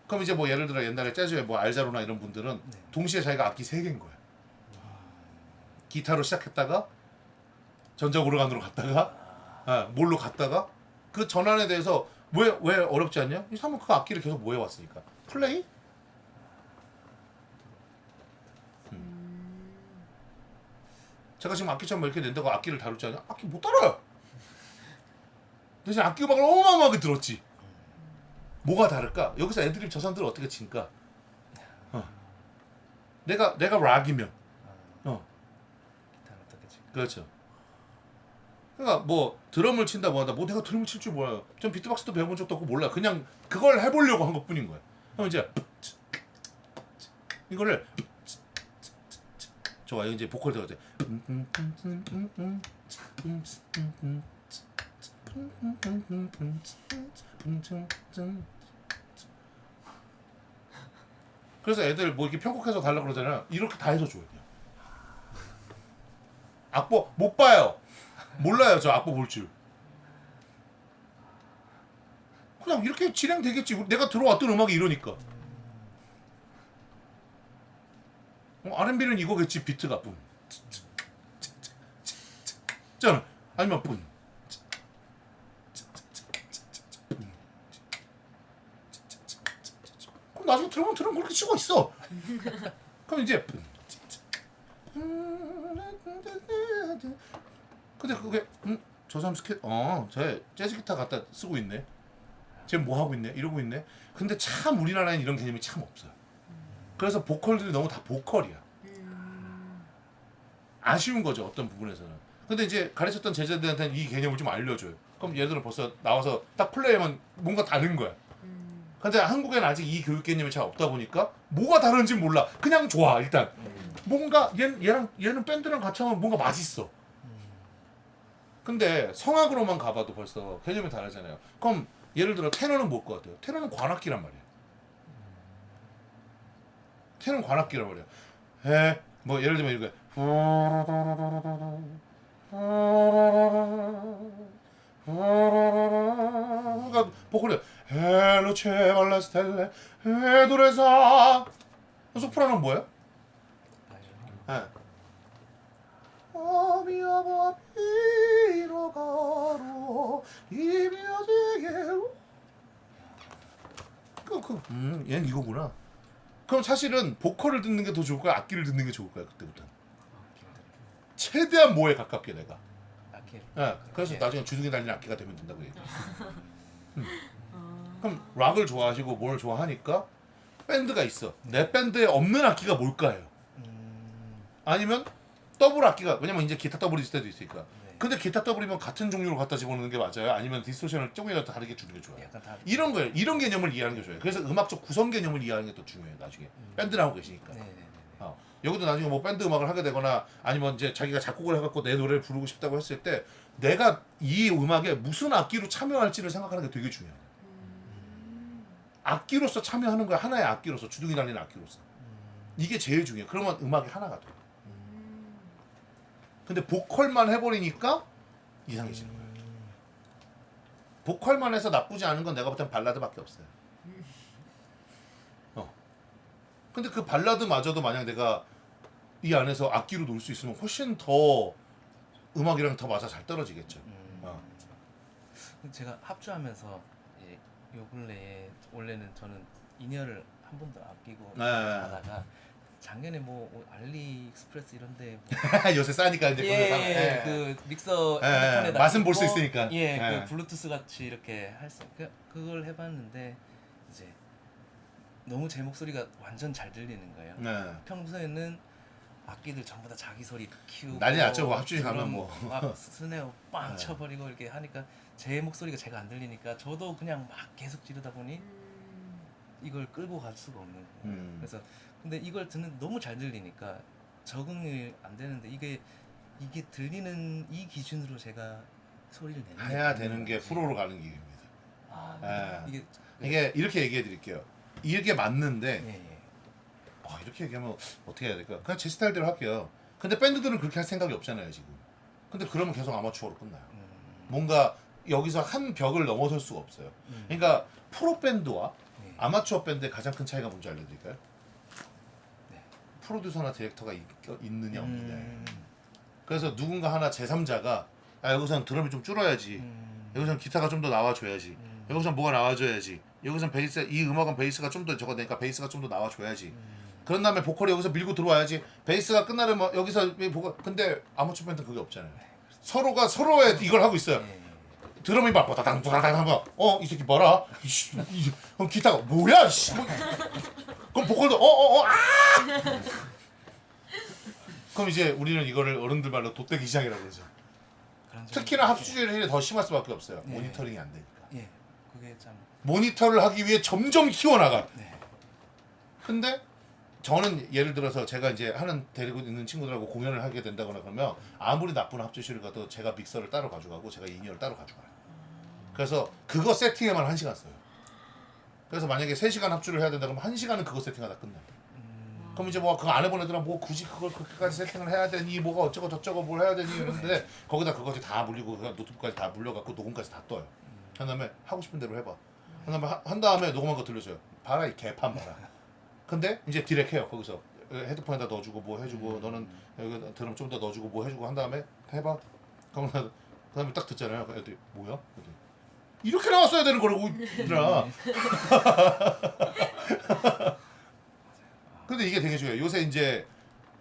그럼 이제 뭐 예를 들어 옛날에 재즈에 뭐 알자로나 이런 분들은 네. 동시에 자기가 악기 3개인 거야. 기타로 시작했다가 전자 오르간으로 갔다가 뭘로 갔다가 그 전환에 대해서 왜 어렵지 않냐? 이 사람은 그 악기를 계속 모여 왔으니까. 플레이? 제가 지금 악기 처럼 이렇게 낸다고 악기를 다룰지 않냐? 악기 못 다뤄요. 대신 악기 음악을 어마어마하게 들었지. 뭐가 다를까? 여기서 애드립 저 사람들은 어떻게 친까? 내가 락이면 기타를 어떻게 칠까? 그렇죠. 그러니까 뭐 드럼을 친다 뭐하다 뭐 내가 드럼을 칠 줄 몰라요. 전 비트박스도 배워본 적도 없고 몰라. 그냥 그걸 해보려고 한 것뿐인 거예요. 그럼 이제 이거를 좋아. 이제 보컬 들어가죠. 그래서 애들 뭐 이렇게 편곡해서 달라 그러잖아요. 이렇게 다 해서 줘요. 그냥. 악보 못 봐요. 몰라요. 저 악보 볼 줄. 그냥 이렇게 진행되겠지. 내가 들어왔던 음악이 이러니까. R&B는 이거겠지. 비트가 뿜. 잖아. 아니면 뿜. 그럼 나중에 들으면 그렇게 치고 있어. 그럼 이제 근데 그게 저 사람 저 재즈 기타 갖다 쓰고 있네. 쟤 뭐 하고 있네. 이러고 있네. 근데 참 우리나라엔 이런 개념이 참 없어요. 그래서 보컬들이 너무 다 보컬이야. 아쉬운 거죠. 어떤 부분에서는. 근데 이제 가르쳤던 제자들한테는 이 개념을 좀 알려줘요. 그럼 얘들은 벌써 나와서 딱 플레이하면 뭔가 다른 거야. 근데 한국에는 아직 이 교육 개념이 잘 없다 보니까 뭐가 다른지 몰라. 그냥 좋아 일단. 뭔가 얘는 밴드랑 같이 하면 뭔가 맛있어. 근데 성악으로만 가봐도 벌써 개념이 다르잖아요. 그럼 예를 들어 테너는 뭘 것 같아요? 테너는 관악기란 말이야. 테너는 관악기란 말이야. 뭐 예를 들면 이거 그러니까 보컬이 루체 발라스텔레 도레사 소프라노는 뭐예요? 얘는 이거구나. 그럼 사실은 보컬을 듣는 게 더 좋을까요? 악기를 듣는 게 좋을까요? 그때부터 최대한 뭐에 가깝게 내가. 악기. 그래서 나중에 주둥이 달린 악기가 되면 된다고 얘기해. 그럼 락을 좋아하시고 뭘 좋아하니까 밴드가 있어. 내 밴드에 없는 악기가 뭘까요? 아니면 더블 악기가 왜냐면 이제 기타 더블이 있을 때도 있으니까. 네. 근데 기타 더블이면 같은 종류로 갖다 집어넣는 게 맞아요? 아니면 디스토션을 조금이라도 다르게 주는 게 좋아요? 약간 다. 이런 거예요. 이런 개념을 이해하는 게 좋아요. 그래서 음악적 구성 개념을 이해하는 게 더 중요해요. 나중에 밴드를 하고 계시니까. 네네네. 여기도 나중에 뭐 밴드 음악을 하게 되거나 아니면 이제 자기가 작곡을 해갖고 내 노래를 부르고 싶다고 했을 때 내가 이 음악에 무슨 악기로 참여할지를 생각하는 게 되게 중요해요. 악기로서 참여하는 거야. 하나의 악기로서 주둥이 달리는 악기로서. 이게 제일 중요해요. 그러면 음악이 하나가 돼. 근데 보컬만 해버리니까 이상해지는 거예요. 보컬만 해서 나쁘지 않은 건 내가 볼 땐 발라드밖에 없어요. 근데 그 발라드마저도 만약 내가 이 안에서 악기로 놀 수 있으면 훨씬 더 음악이랑 더 맞아 잘 떨어지겠죠. 제가 합주하면서 이제 요 근래에 원래는 저는 인이어를 한 번도 안 끼고 네. 하다가 작년에 뭐 알리익스프레스 이런데 요새 싸니까 이제 그 믹서 예, 핸드폰에다 맛은 볼수 끼고 있으니까. 그 블루투스 같이 이렇게 할 수 그걸 해봤는데 이제 너무 제 목소리가 완전 잘 들리는 거예요. 네. 평소에는 악기들 전부 다 자기 소리 키우고 난리 났죠. 뭐 합주실 가면 뭐. 막 스네어 빵 쳐버리고 이렇게 하니까 제 목소리가 제가 안 들리니까 저도 그냥 막 계속 지르다 보니 이걸 끌고 갈 수가 없는 거예요. 그래서 근데 이걸 듣는 너무 잘 들리니까 적응이 안 되는데 이게 들리는 이 기준으로 제가 소리를 내는 해야 되는 게 프로로 가는 길입니다. 이게 이게 이렇게 얘기해 드릴게요. 이게 맞는데 예. 이렇게 얘기하면 어떻게 해야 될까? 그냥 제 스타일대로 할게요. 근데 밴드들은 그렇게 할 생각이 없잖아요 지금. 근데 그러면 계속 아마추어로 끝나요. 뭔가 여기서 한 벽을 넘어설 수가 없어요. 그러니까 프로 밴드와 아마추어 밴드의 가장 큰 차이가 뭔지 알려드릴까요? 네. 프로듀서나 디렉터가 있느냐 없느냐예요. 그래서 누군가 하나 제3자가 여기서는 드럼이 좀 줄어야지, 여기서는 기타가 좀 더 나와줘야지, 여기서는 뭐가 나와줘야지, 여기서는 베이스, 이 음악은 베이스가 좀 더 저거 내니까 베이스가 좀 더 나와줘야지. 그런 다음에 보컬이 여기서 밀고 들어와야지. 베이스가 끝나려면 여기서 보컬. 근데 아마추어 밴드 그게 없잖아요. 서로가 서로의 이걸 하고 있어요. 드럼이 막 보다당 보다당 하면 이 새끼 뭐라? 그럼 기타가 뭐야? 씨. 그럼 보컬도 그럼 이제 우리는 이거를 어른들 말로 돗대기 시장이라고 그러죠. 특히나 합주율이 더 심할 수밖에 없어요. 네. 모니터링이 안 되니까. 예, 그게 참. 모니터를 하기 위해 점점 키워나가. 네. 근데 저는 예를 들어서 제가 이제 하는 데리고 있는 친구들하고 공연을 하게 된다거나 그러면 아무리 나쁜 합주실을 가도 제가 믹서를 따로 가져가고 제가 인이어를 따로 가져가요. 그래서 그거 세팅에만 1시간 써요. 그래서 만약에 3시간 합주를 해야 된다 그러면 1시간은 그거 세팅하다 끝나요. 그럼 이제 뭐 그거 안 해본 애들은 뭐 굳이 그걸 그렇게까지 세팅을 해야 되니 뭐가 어쩌고 저쩌고 뭘 해야 되니 이러는데 거기다 그거지 다 물리고 그냥 노트북까지 다 물려갖고 녹음까지 다 떠요. 한 다음에 하고 싶은 대로 해봐. 한 다음에 녹음한 거 들려줘요. 봐라 이 개판 봐라. 근데 이제 디렉해요. 거기서 헤드폰에다 넣어주고 뭐 해주고 너는 여기 드럼 좀 더 넣어주고 뭐 해주고 한 다음에 해봐. 그러면 그다음에 딱 듣잖아요. 애들이 뭐야? 이렇게 나왔어야 되는 거라고 얘들아. 근데 이게 되게 중요해요. 요새 이제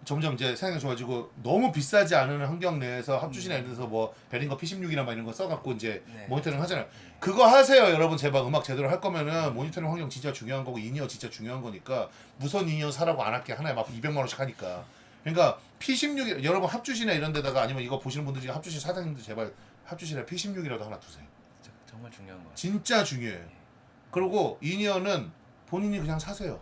점점 이제 세상이 좋아지고 너무 비싸지 않은 환경 내에서 합주실에 예를 들어서 뭐 베링거 P16이나 막 이런 거 써갖고 이제 모니터링 하잖아요. 그거 하세요 여러분. 제발 음악 제대로 할 거면은 모니터링 환경 진짜 중요한 거고 인이어 진짜 중요한 거니까 무선 인이어 사라고 안 할게. 하나에 막 200만 원씩 하니까. 그러니까 P16 여러분 합주실이나 이런 데다가 아니면 이거 보시는 분들 중에 합주실 사장님들 제발 합주실에 P16이라도 하나 두세요. 정말 중요한 거 같아요. 진짜 중요해요. 그리고 인이어는 본인이 그냥 사세요.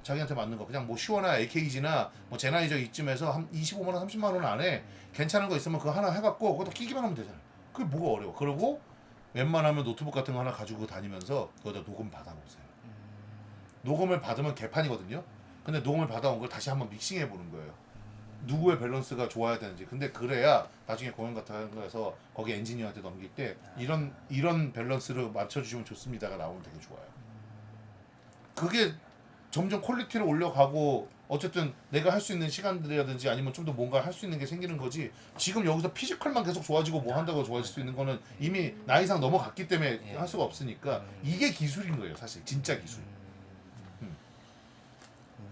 자기한테 맞는 거 그냥 뭐 슈어나 AKG나 뭐 제나이저 이쯤에서 한 25만 원 30만 원 안에 괜찮은 거 있으면 그거 하나 해갖고 그것도 끼기만 하면 되잖아요. 그게 뭐가 어려워. 그리고 웬만하면 노트북 같은 거 하나 가지고 다니면서 거기다 녹음 받아놓으세요. 녹음을 받으면 개판이거든요. 근데 녹음을 받아온 걸 다시 한번 믹싱해 보는 거예요. 누구의 밸런스가 좋아야 되는지. 근데 그래야 나중에 공연 같은 거에서 거기 엔지니어한테 넘길 때 이런 밸런스로 맞춰주시면 좋습니다가 나오면 되게 좋아요. 그게 점점 퀄리티를 올려가고 어쨌든 내가 할 수 있는 시간들이라든지 아니면 좀 더 뭔가 할 수 있는 게 생기는 거지. 지금 여기서 피지컬만 계속 좋아지고 뭐 한다고 좋아질 수 있는 거는 이미 나이상 넘어갔기 때문에 할 수가 없으니까 이게 기술인 거예요. 사실 진짜 기술.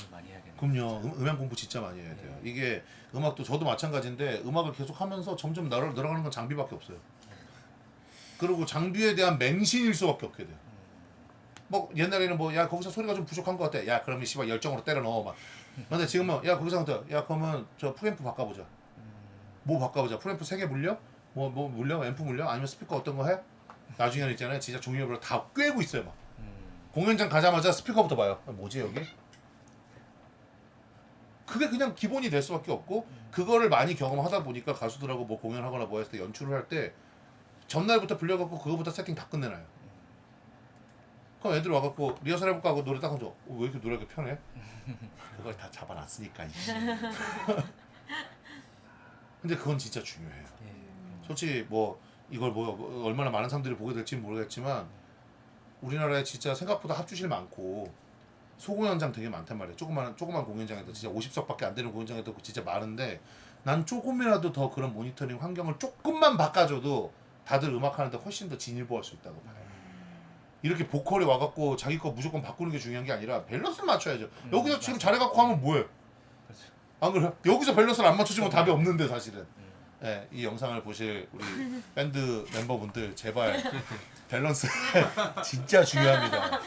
많이 해야겠네요. 그럼요. 음향 공부 진짜 많이 해야 돼요. 이게 음악도 저도 마찬가지인데 음악을 계속 하면서 점점 늘어가는 건 장비밖에 없어요. 그리고 장비에 대한 맹신일 수밖에 없게 돼요. 뭐 옛날에는 뭐 야 거기서 소리가 좀 부족한 것 같아. 야 그러면 씨발 열정으로 때려 넣어 막. 근데 지금은 야 거기서 야 그러면 저 프리앰프 바꿔보자. 뭐 바꿔보자. 프리앰프 3개 물려? 뭐 물려? 앰프 물려? 아니면 스피커 어떤 거 해? 나중에는 있잖아요. 진짜 종류별로 다 꿰고 있어요 막. 공연장 가자마자 스피커부터 봐요. 뭐지 여기? 그게 그냥 기본이 될 수밖에 없고 그거를 많이 경험하다 보니까 가수들하고 뭐 공연하거나 뭐 했을 때 연출을 할 때 전날부터 불려갖고 그거부터 세팅 다 끝내놔요. 그럼 애들 와갖고 리허설 해볼까 하고 노래 딱 하죠. 왜 이렇게 노래가 편해? 그걸 다 잡아놨으니까. 근데 그건 진짜 중요해요. 솔직히 뭐 이걸 뭐 얼마나 많은 사람들이 보게 될지 모르겠지만 우리나라에 진짜 생각보다 합주실 많고 소공연장 되게 많단 말이에요. 조그만 공연장에도 진짜 50석밖에 안 되는 공연장에도 진짜 많은데 난 조금이라도 더 그런 모니터링 환경을 조금만 바꿔줘도 다들 음악하는데 훨씬 더 진일보할 수 있다고 봐요. 이렇게 보컬이 와갖고 자기 거 무조건 바꾸는 게 중요한 게 아니라 밸런스를 맞춰야죠. 여기서 지금 잘해갖고 하면 뭐해? 그렇죠. 안 그래요? 여기서 밸런스를 안 맞춰주면 답이 없는데 사실은. 네, 이 영상을 보실 우리 밴드 멤버분들 제발 밸런스 진짜 중요합니다.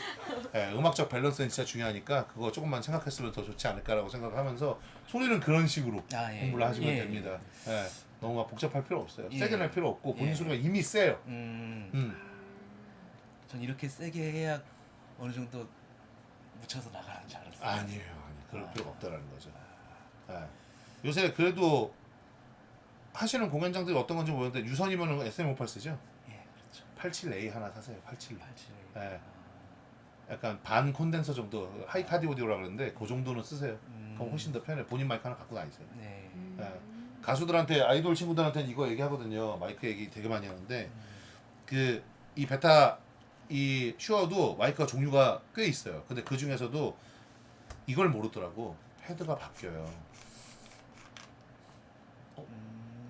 네, 음악적 밸런스는 진짜 중요하니까 그거 조금만 생각했으면 더 좋지 않을까라고 생각하면서 소리는 그런 식으로 공부를 하시면 됩니다. 네, 너무 막 복잡할 필요 없어요. 세게 낼 필요 없고 본인 소리가 이미 세요. 전 이렇게 세게 해야 어느 정도 묻혀서 나가는 줄 알았어요. 아니에요. 그럴 필요가 없다라는 거죠. 네. 요새 그래도 하시는 공연장들이 어떤 건지 모르는데 유선이면 SM58 쓰죠? 예, 그렇죠. 87A 하나 사세요. 87. 87. 네. 약간 반 콘덴서 정도 하이 카디 오디오라 그러는데 그 정도는 쓰세요. 그럼 훨씬 더 편해. 본인 마이크 하나 갖고 다니세요. 네. 네. 가수들한테 아이돌 친구들한테는 이거 얘기하거든요. 마이크 얘기 되게 많이 하는데 그 이 베타 이 슈어도 마이크가 종류가 꽤 있어요. 근데 그 중에서도 이걸 모르더라고. 헤드가 바뀌어요.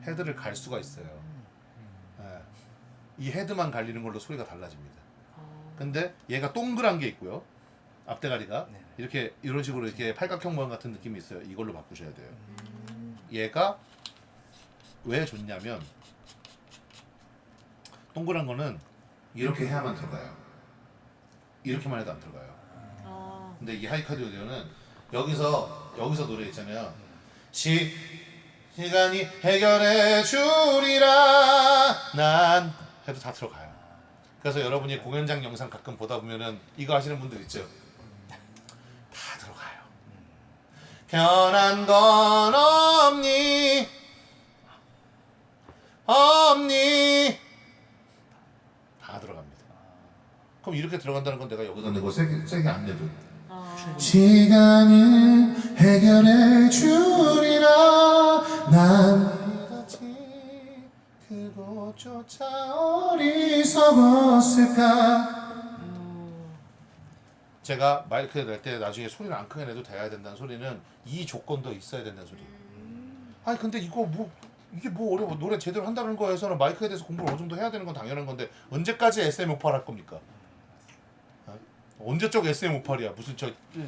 헤드를 갈 수가 있어요. 예. 이 헤드만 갈리는 걸로 소리가 달라집니다. 근데 얘가 동그란 게 있고요. 앞대가리가 네네. 이렇게 이런 식으로 이렇게 팔각형 모양 같은 느낌이 있어요. 이걸로 바꾸셔야 돼요. 얘가 왜 좋냐면 동그란 거는 이렇게 해야만 들어가요. 이렇게만 해도 안 들어가요. 근데 이 하이카드 오디오는 여기서 노래 있잖아요. 시간이 해결해 주리라 난 해도 다 들어가요. 그래서 여러분이 공연장 영상 가끔 보다 보면은 이거 하시는 분들 있죠. 다 들어가요. 변한 건 없니 다 들어갑니다. 그럼 이렇게 들어간다는 건 내가 여기다 내고 세게 안 내도 시간은 해결해 주리라 난 믿었지 그곳조차 어리석었을까. 제가 마이크 낼 때 나중에 소리를 안 크게 내도 돼야 된다는 소리는 이 조건도 있어야 된다는 소리예요. 아니 근데 이거 뭐 이게 뭐 어려워. 노래 제대로 한다는 거에서는 마이크에 대해서 공부를 어느 정도 해야 되는 건 당연한 건데 언제까지 SM58 할 겁니까? 언제적 SM58이야. 무슨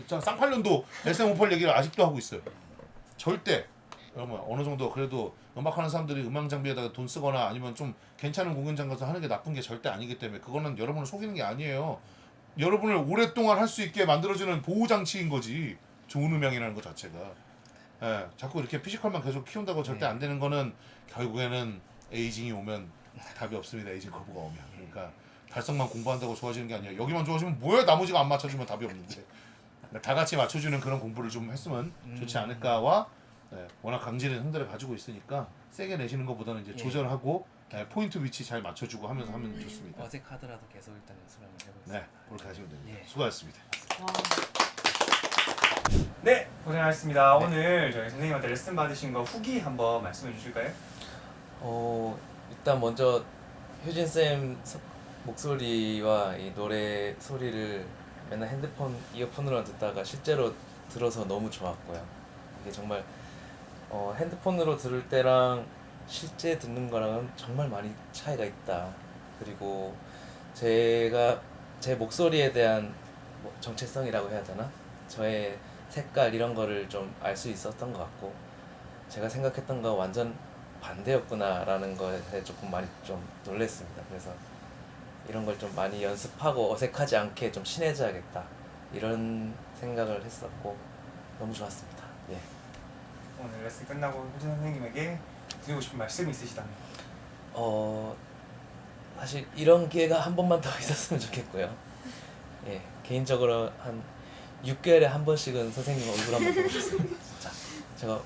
저 쌍팔년도 SM58 얘기를 아직도 하고 있어요. 절대 여러분 어느 정도 그래도 음악하는 사람들이 음악 장비에다가 돈 쓰거나 아니면 좀 괜찮은 공연장 가서 하는 게 나쁜 게 절대 아니기 때문에 그거는 여러분을 속이는 게 아니에요. 여러분을 오랫동안 할 수 있게 만들어주는 보호 장치인 거지. 좋은 음향이라는 것 자체가. 예, 자꾸 이렇게 피지컬만 계속 키운다고 절대 안 되는 거는 결국에는 에이징이 오면 답이 없습니다. 에이징 커브가 오면. 그러니까 달성만 공부한다고 좋아지는 게 아니라 여기만 좋아지면 뭐야 나머지가 안 맞춰주면 답이 없는데 다 같이 맞춰주는 그런 공부를 좀 했으면 좋지 않을까와 워낙 강진의 흥들을 가지고 있으니까 세게 내시는 것보다는 이제 조절하고 포인트 위치 잘 맞춰주고 하면서 하면 좋습니다. 어색하더라도 계속 일단 연습을 한번 해보겠습니다. 네, 그렇게 하시면 됩니다. 예. 수고하셨습니다. 네, 고생하셨습니다. 오늘 저희 선생님한테 레슨 받으신 거 후기 한번 말씀해 주실까요? 일단 먼저 효진 쌤 목소리와 이 노래 소리를 맨날 핸드폰 이어폰으로 듣다가 실제로 들어서 너무 좋았고요. 이게 정말 핸드폰으로 들을 때랑 실제 듣는 거랑은 정말 많이 차이가 있다. 그리고 제가 제 목소리에 대한 뭐 정체성이라고 해야 되나? 저의 색깔 이런 거를 좀 알 수 있었던 것 같고 제가 생각했던 거 완전 반대였구나라는 거에 조금 많이 좀 놀랬습니다. 그래서 이런 걸 좀 많이 연습하고 어색하지 않게 좀 친해져야겠다 이런 생각을 했었고 너무 좋았습니다. 예. 오늘 레슨 끝나고 효진 선생님에게 드리고 싶은 말씀이 있으시다면? 사실 이런 기회가 한 번만 더 있었으면 좋겠고요. 예, 개인적으로 한 6개월에 한 번씩은 선생님 얼굴 한번 보고 싶습니다. 진짜 제가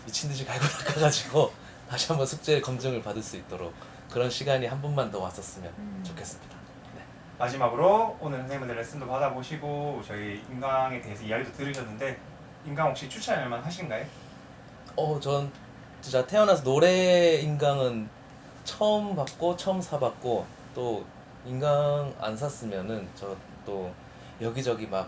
미친 듯이 갈고 닦아가지고 다시 한번 숙제 검증을 받을 수 있도록 그런 시간이 한 번만 더 왔었으면 좋겠습니다. 네. 마지막으로 오늘 선생님들 레슨도 받아보시고 저희 인강에 대해서 이야기도 들으셨는데 인강 혹시 추천할 만 하신가요? 전 진짜 태어나서 노래 인강은 처음 받고 처음 사봤고 또 인강 안 샀으면은 저 또 여기저기 막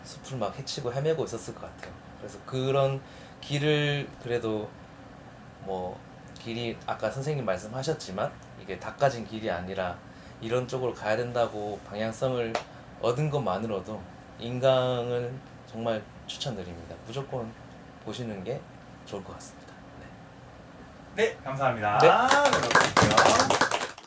숲을 막 헤치고 헤매고 있었을 것 같아요. 그래서 그런 길을 그래도 뭐 길이 아까 선생님 말씀하셨지만 이게 닦아진 길이 아니라 이런 쪽으로 가야 된다고 방향성을 얻은 것만으로도 인강을 정말 추천드립니다. 무조건 보시는 게 좋을 것 같습니다. 네. 네, 감사합니다. 네. 들어가실게요.